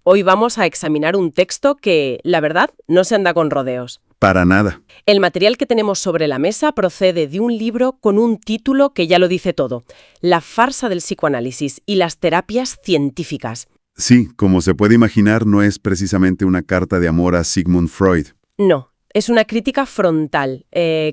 Hoy vamos a examinar un texto que, la verdad, no se anda con rodeos. Para nada. El material que tenemos sobre la mesa procede de un libro con un título que ya lo dice todo: La farsa del psicoanálisis y las terapias científicas. Sí, como se puede imaginar, no es precisamente una carta de amor a Sigmund Freud. No, es una crítica frontal,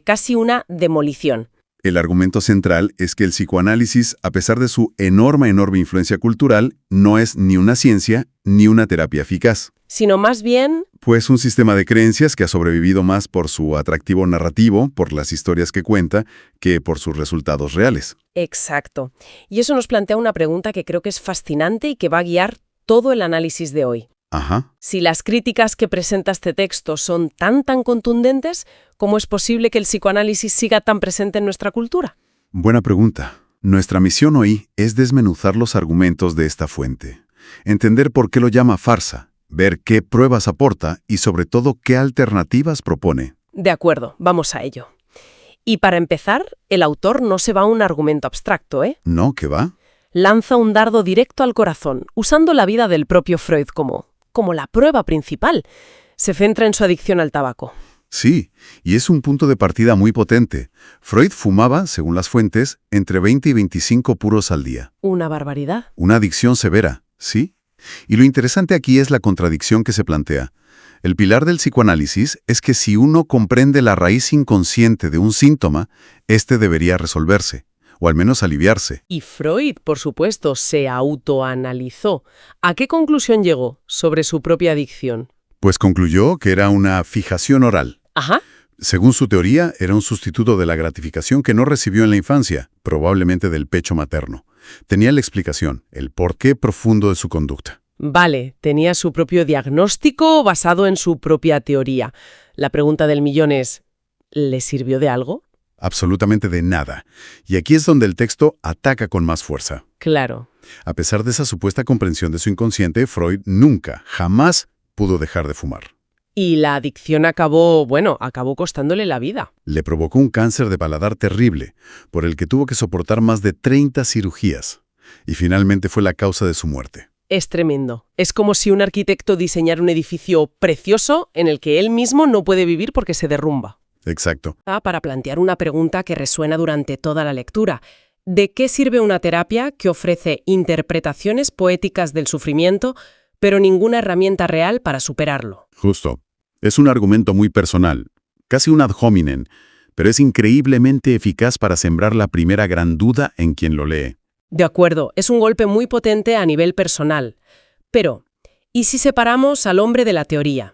casi una demolición. El argumento central es que el psicoanálisis, a pesar de su enorme influencia cultural, no es ni una ciencia ni una terapia eficaz. Sino más bien... Pues un sistema de creencias que ha sobrevivido más por su atractivo narrativo, por las historias que cuenta, que por sus resultados reales. Exacto. Y eso nos plantea una pregunta que creo que es fascinante y que va a guiar todo el análisis de hoy. Ajá. Si las críticas que presenta este texto son tan contundentes, ¿cómo es posible que el psicoanálisis siga tan presente en nuestra cultura? Buena pregunta. Nuestra misión hoy es desmenuzar los argumentos de esta fuente, entender por qué lo llama farsa, ver qué pruebas aporta y sobre todo qué alternativas propone. De acuerdo, vamos a ello. Y para empezar, el autor no se va a un argumento abstracto, ¿eh? ¿No? ¿Qué va? Lanza un dardo directo al corazón, usando la vida del propio Freud como la prueba principal. Se centra en su adicción al tabaco. Sí, y es un punto de partida muy potente. Freud fumaba, según las fuentes, entre 20 y 25 puros al día. Una barbaridad. Una adicción severa, ¿sí? Y lo interesante aquí es la contradicción que se plantea. El pilar del psicoanálisis es que si uno comprende la raíz inconsciente de un síntoma, este debería resolverse, o al menos aliviarse. Y Freud, por supuesto, se autoanalizó. ¿A qué conclusión llegó sobre su propia adicción? Pues concluyó que era una fijación oral. Ajá. Según su teoría, era un sustituto de la gratificación que no recibió en la infancia, probablemente del pecho materno. Tenía la explicación, el porqué profundo de su conducta. Vale, tenía su propio diagnóstico basado en su propia teoría. La pregunta del millón es, ¿le sirvió de algo? Absolutamente de nada. Y aquí es donde el texto ataca con más fuerza. Claro. A pesar de esa supuesta comprensión de su inconsciente, Freud nunca, jamás pudo dejar de fumar. Y la adicción acabó costándole la vida. Le provocó un cáncer de paladar terrible, por el que tuvo que soportar más de 30 cirugías. Y finalmente fue la causa de su muerte. Es tremendo. Es como si un arquitecto diseñara un edificio precioso en el que él mismo no puede vivir porque se derrumba. Exacto. Para plantear una pregunta que resuena durante toda la lectura. ¿De qué sirve una terapia que ofrece interpretaciones poéticas del sufrimiento, pero ninguna herramienta real para superarlo? Justo. Es un argumento muy personal, casi un ad hominem, pero es increíblemente eficaz para sembrar la primera gran duda en quien lo lee. De acuerdo, es un golpe muy potente a nivel personal. Pero, ¿y si separamos al hombre de la teoría?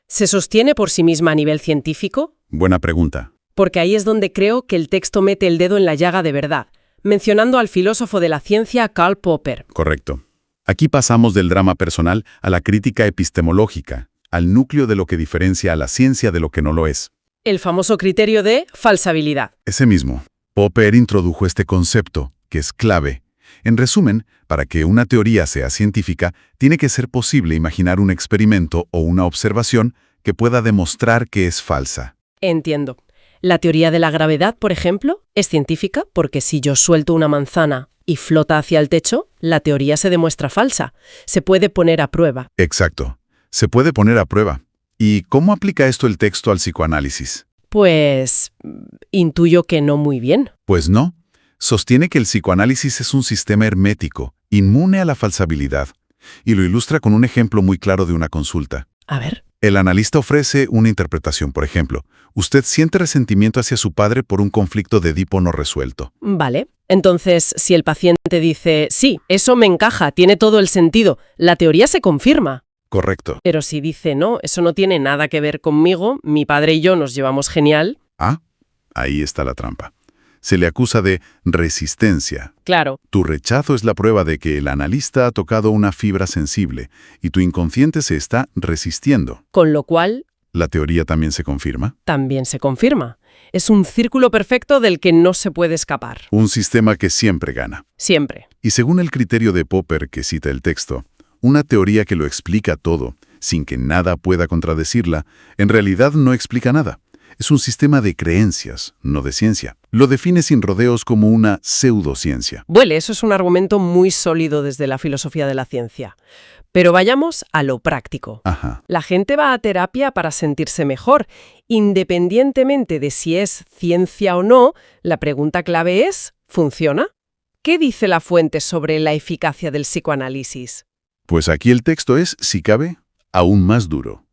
¿Se sostiene por sí misma a nivel científico? Buena pregunta. Porque ahí es donde creo que el texto mete el dedo en la llaga de verdad, mencionando al filósofo de la ciencia Karl Popper. Correcto. Aquí pasamos del drama personal a la crítica epistemológica, al núcleo de lo que diferencia a la ciencia de lo que no lo es. El famoso criterio de falsabilidad. Ese mismo. Popper introdujo este concepto, que es clave. En resumen, para que una teoría sea científica, tiene que ser posible imaginar un experimento o una observación que pueda demostrar que es falsa. Entiendo. La teoría de la gravedad, por ejemplo, es científica porque si yo suelto una manzana y flota hacia el techo, la teoría se demuestra falsa. Se puede poner a prueba. Exacto. Se puede poner a prueba. ¿Y cómo aplica esto el texto al psicoanálisis? Pues intuyo que no muy bien. Pues no. Sostiene que el psicoanálisis es un sistema hermético, inmune a la falsabilidad, y lo ilustra con un ejemplo muy claro de una consulta. A ver. El analista ofrece una interpretación, por ejemplo. Usted siente resentimiento hacia su padre por un conflicto de Edipo no resuelto. Vale. Entonces, si el paciente dice, sí, eso me encaja, tiene todo el sentido, la teoría se confirma. Correcto. Pero si dice, no, eso no tiene nada que ver conmigo, mi padre y yo nos llevamos genial. Ah, ahí está la trampa. Se le acusa de resistencia. Claro. Tu rechazo es la prueba de que el analista ha tocado una fibra sensible y tu inconsciente se está resistiendo. Con lo cual, ¿La teoría también se confirma? también se confirma. Es un círculo perfecto del que no se puede escapar. Un sistema que siempre gana. Siempre. Y según el criterio de Popper que cita el texto, una teoría que lo explica todo, sin que nada pueda contradecirla, en realidad no explica nada. Es un sistema de creencias, no de ciencia. Lo define sin rodeos como una pseudociencia. Bueno, eso es un argumento muy sólido desde la filosofía de la ciencia. Pero vayamos a lo práctico. Ajá. La gente va a terapia para sentirse mejor. Independientemente de si es ciencia o no, la pregunta clave es, ¿funciona? ¿Qué dice la fuente sobre la eficacia del psicoanálisis? Pues aquí el texto es, si cabe, aún más duro.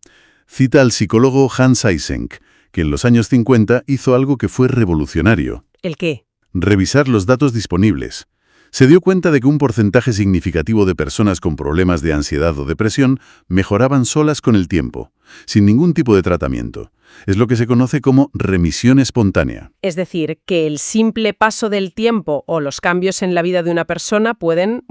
Cita al psicólogo Hans Eysenck, que en los años 50 hizo algo que fue revolucionario. ¿El qué? Revisar los datos disponibles. Se dio cuenta de que un porcentaje significativo de personas con problemas de ansiedad o depresión mejoraban solas con el tiempo, sin ningún tipo de tratamiento. Es lo que se conoce como remisión espontánea. Es decir, que el simple paso del tiempo o los cambios en la vida de una persona pueden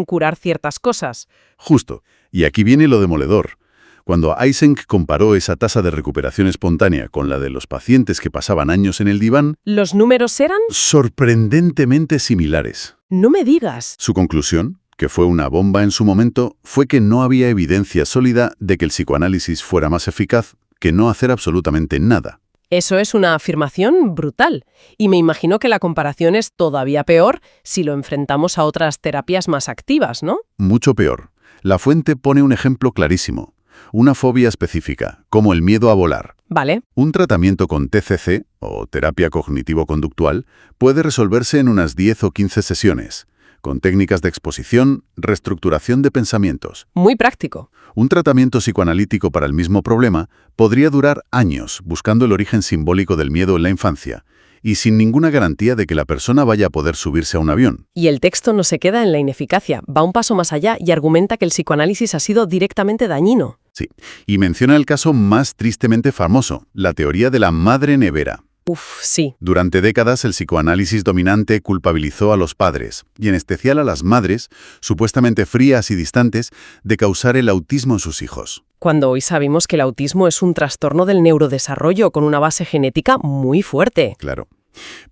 curar ciertas cosas. Justo. Y aquí viene lo demoledor. Cuando Eysenck comparó esa tasa de recuperación espontánea con la de los pacientes que pasaban años en el diván, ¿Los números eran? sorprendentemente similares. No me digas. Su conclusión, que fue una bomba en su momento, fue que no había evidencia sólida de que el psicoanálisis fuera más eficaz que no hacer absolutamente nada. Eso es una afirmación brutal. Y me imagino que la comparación es todavía peor si lo enfrentamos a otras terapias más activas, ¿no? Mucho peor. La fuente pone un ejemplo clarísimo. Una fobia específica, como el miedo a volar. Vale. Un tratamiento con TCC, o terapia cognitivo-conductual, puede resolverse en unas 10 o 15 sesiones, con técnicas de exposición, reestructuración de pensamientos. Muy práctico. Un tratamiento psicoanalítico para el mismo problema podría durar años buscando el origen simbólico del miedo en la infancia, y sin ninguna garantía de que la persona vaya a poder subirse a un avión. Y el texto no se queda en la ineficacia, va un paso más allá y argumenta que el psicoanálisis ha sido directamente dañino. Sí, y menciona el caso más tristemente famoso, la teoría de la madre nevera. Uf, sí. Durante décadas el psicoanálisis dominante culpabilizó a los padres, y en especial a las madres, supuestamente frías y distantes, de causar el autismo en sus hijos. Cuando hoy sabemos que el autismo es un trastorno del neurodesarrollo con una base genética muy fuerte. Claro.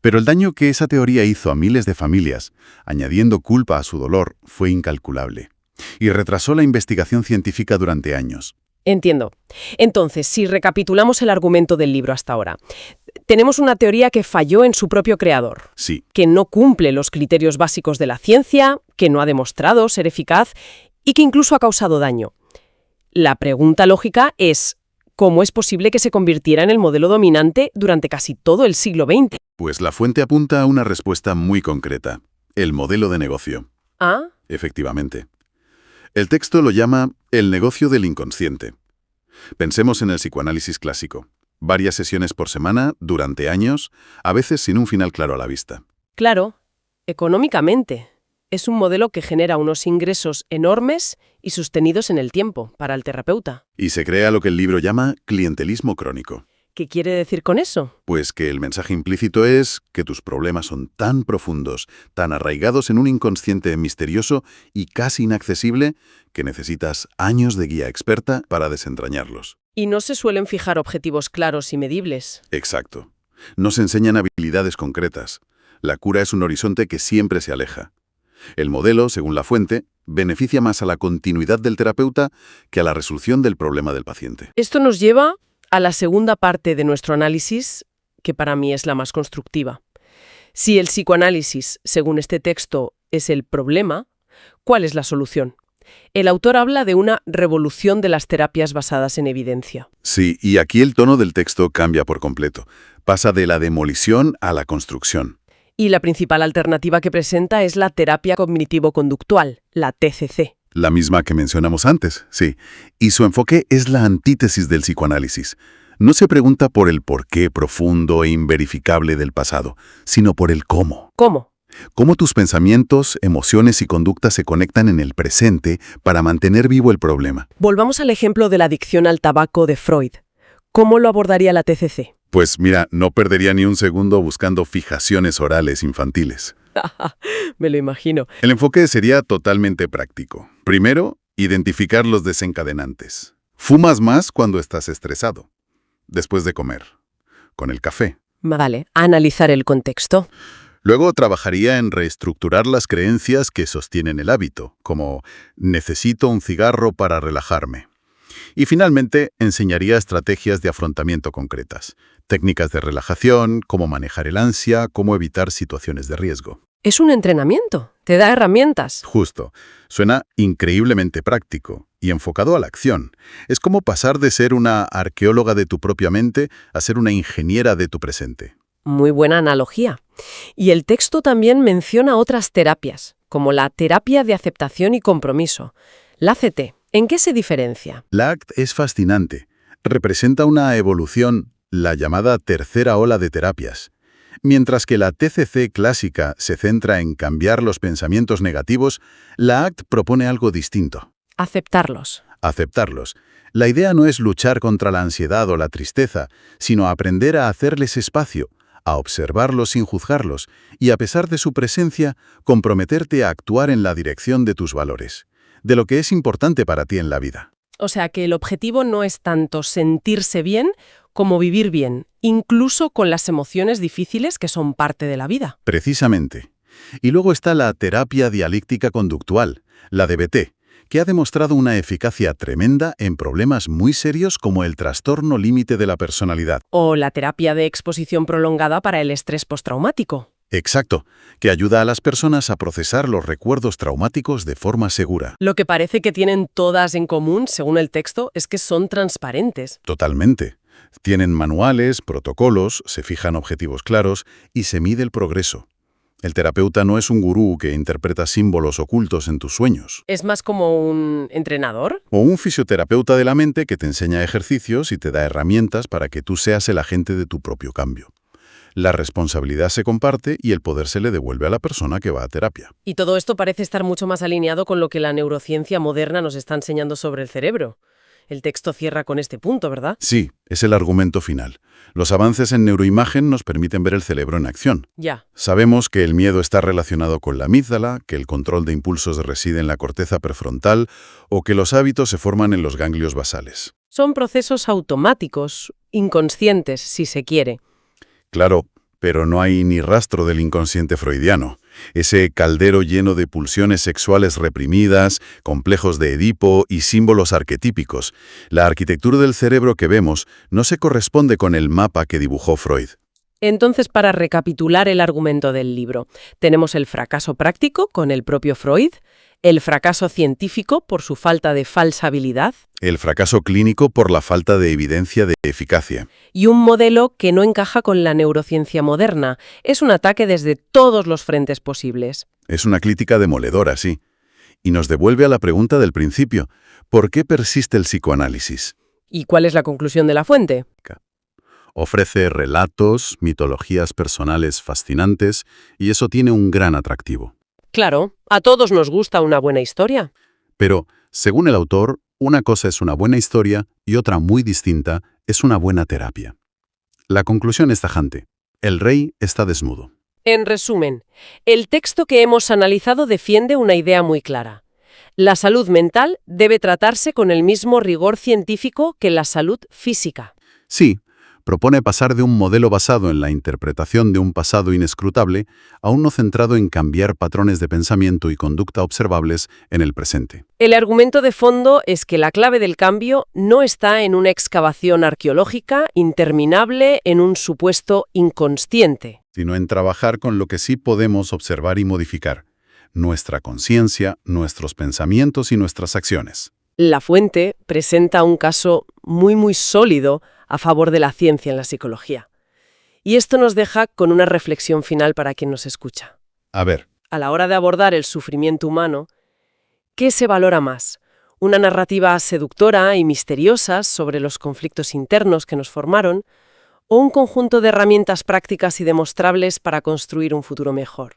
Pero el daño que esa teoría hizo a miles de familias, añadiendo culpa a su dolor, fue incalculable. Y retrasó la investigación científica durante años. Entiendo. Entonces, si recapitulamos el argumento del libro hasta ahora, tenemos una teoría que falló en su propio creador, Sí, que no cumple los criterios básicos de la ciencia, que no ha demostrado ser eficaz y que incluso ha causado daño. La pregunta lógica es, ¿cómo es posible que se convirtiera en el modelo dominante durante casi todo el siglo XX? pues la fuente apunta a una respuesta muy concreta. El modelo de negocio. ¿Ah? Efectivamente. El texto lo llama el negocio del inconsciente. Pensemos en el psicoanálisis clásico. Varias sesiones por semana, durante años, a veces sin un final claro a la vista. Claro, económicamente. Es un modelo que genera unos ingresos enormes y sostenidos en el tiempo para el terapeuta. Y se crea lo que el libro llama clientelismo crónico. ¿Qué quiere decir con eso? Pues que el mensaje implícito es que tus problemas son tan profundos, tan arraigados en un inconsciente misterioso y casi inaccesible, que necesitas años de guía experta para desentrañarlos. Y no se suelen fijar objetivos claros y medibles. Exacto. No se enseñan habilidades concretas. La cura es un horizonte que siempre se aleja. El modelo, según la fuente, beneficia más a la continuidad del terapeuta que a la resolución del problema del paciente. Esto nos lleva a la segunda parte de nuestro análisis, que para mí es la más constructiva. Si el psicoanálisis, según este texto, es el problema, ¿cuál es la solución? El autor habla de una revolución de las terapias basadas en evidencia. Sí, y aquí el tono del texto cambia por completo. Pasa de la demolición a la construcción. Y la principal alternativa que presenta es la terapia cognitivo-conductual, la TCC. La misma que mencionamos antes, sí. Y su enfoque es la antítesis del psicoanálisis. No se pregunta por el porqué profundo e inverificable del pasado, sino por el cómo. ¿Cómo? Cómo tus pensamientos, emociones y conductas se conectan en el presente para mantener vivo el problema. Volvamos al ejemplo de la adicción al tabaco de Freud. ¿Cómo lo abordaría la TCC? Pues mira, no perdería ni un segundo buscando fijaciones orales infantiles. Me lo imagino. El enfoque sería totalmente práctico. Primero, identificar los desencadenantes. Fumas más cuando estás estresado. Después de comer. Con el café. Vale, analizar el contexto. Luego trabajaría en reestructurar las creencias que sostienen el hábito, como necesito un cigarro para relajarme. Y finalmente, enseñaría estrategias de afrontamiento concretas, técnicas de relajación, cómo manejar el ansia, cómo evitar situaciones de riesgo. Es un entrenamiento, te da herramientas. Justo. Suena increíblemente práctico y enfocado a la acción. Es como pasar de ser una arqueóloga de tu propia mente a ser una ingeniera de tu presente. Muy buena analogía. Y el texto también menciona otras terapias, como la terapia de aceptación y compromiso, la ACT. ¿En qué se diferencia? La ACT es fascinante. Representa una evolución, la llamada tercera ola de terapias. Mientras que la TCC clásica se centra en cambiar los pensamientos negativos, la ACT propone algo distinto. Aceptarlos. Aceptarlos. La idea no es luchar contra la ansiedad o la tristeza, sino aprender a hacerles espacio, a observarlos sin juzgarlos y, a pesar de su presencia, comprometerte a actuar en la dirección de tus valores, de lo que es importante para ti en la vida. O sea que el objetivo no es tanto sentirse bien como vivir bien, incluso con las emociones difíciles que son parte de la vida. Precisamente. Y luego está la terapia dialéctica conductual, la DBT, que ha demostrado una eficacia tremenda en problemas muy serios como el trastorno límite de la personalidad. O la terapia de exposición prolongada para el estrés postraumático. Exacto, que ayuda a las personas a procesar los recuerdos traumáticos de forma segura. Lo que parece que tienen todas en común, según el texto, es que son transparentes. Totalmente. Tienen manuales, protocolos, se fijan objetivos claros y se mide el progreso. El terapeuta no es un gurú que interpreta símbolos ocultos en tus sueños. ¿Es más como un entrenador? O un fisioterapeuta de la mente que te enseña ejercicios y te da herramientas para que tú seas el agente de tu propio cambio. La responsabilidad se comparte y el poder se le devuelve a la persona que va a terapia. Y todo esto parece estar mucho más alineado con lo que la neurociencia moderna nos está enseñando sobre el cerebro. El texto cierra con este punto, ¿verdad? Sí, es el argumento final. Los avances en neuroimagen nos permiten ver el cerebro en acción. Ya. Sabemos que el miedo está relacionado con la amígdala, que el control de impulsos reside en la corteza prefrontal o que los hábitos se forman en los ganglios basales. Son procesos automáticos, inconscientes, si se quiere. Claro, pero no hay ni rastro del inconsciente freudiano. Ese caldero lleno de pulsiones sexuales reprimidas, complejos de Edipo y símbolos arquetípicos. La arquitectura del cerebro que vemos no se corresponde con el mapa que dibujó Freud. Entonces, para recapitular el argumento del libro, tenemos el fracaso práctico con el propio Freud, el fracaso científico por su falta de falsabilidad, El fracaso clínico por la falta de evidencia de eficacia. y un modelo que no encaja con la neurociencia moderna. Es un ataque desde todos los frentes posibles. Es una crítica demoledora, sí. Y nos devuelve a la pregunta del principio. ¿Por qué persiste el psicoanálisis? ¿Y cuál es la conclusión de la fuente? Ofrece relatos, mitologías personales fascinantes, y eso tiene un gran atractivo. Claro, a todos nos gusta una buena historia. Pero, según el autor, una cosa es una buena historia y otra muy distinta es una buena terapia. La conclusión es tajante. El rey está desnudo. En resumen, el texto que hemos analizado defiende una idea muy clara. La salud mental debe tratarse con el mismo rigor científico que la salud física. Sí, propone pasar de un modelo basado en la interpretación de un pasado inescrutable a uno centrado en cambiar patrones de pensamiento y conducta observables en el presente. El argumento de fondo es que la clave del cambio no está en una excavación arqueológica interminable en un supuesto inconsciente, Sino en trabajar con lo que sí podemos observar y modificar: nuestra conciencia, nuestros pensamientos y nuestras acciones. La fuente presenta un caso muy sólido a favor de la ciencia en la psicología. Y esto nos deja con una reflexión final para quien nos escucha. A ver, A la hora de abordar el sufrimiento humano, ¿qué se valora más? ¿Una narrativa seductora y misteriosa sobre los conflictos internos que nos formaron? ¿O un conjunto de herramientas prácticas y demostrables para construir un futuro mejor?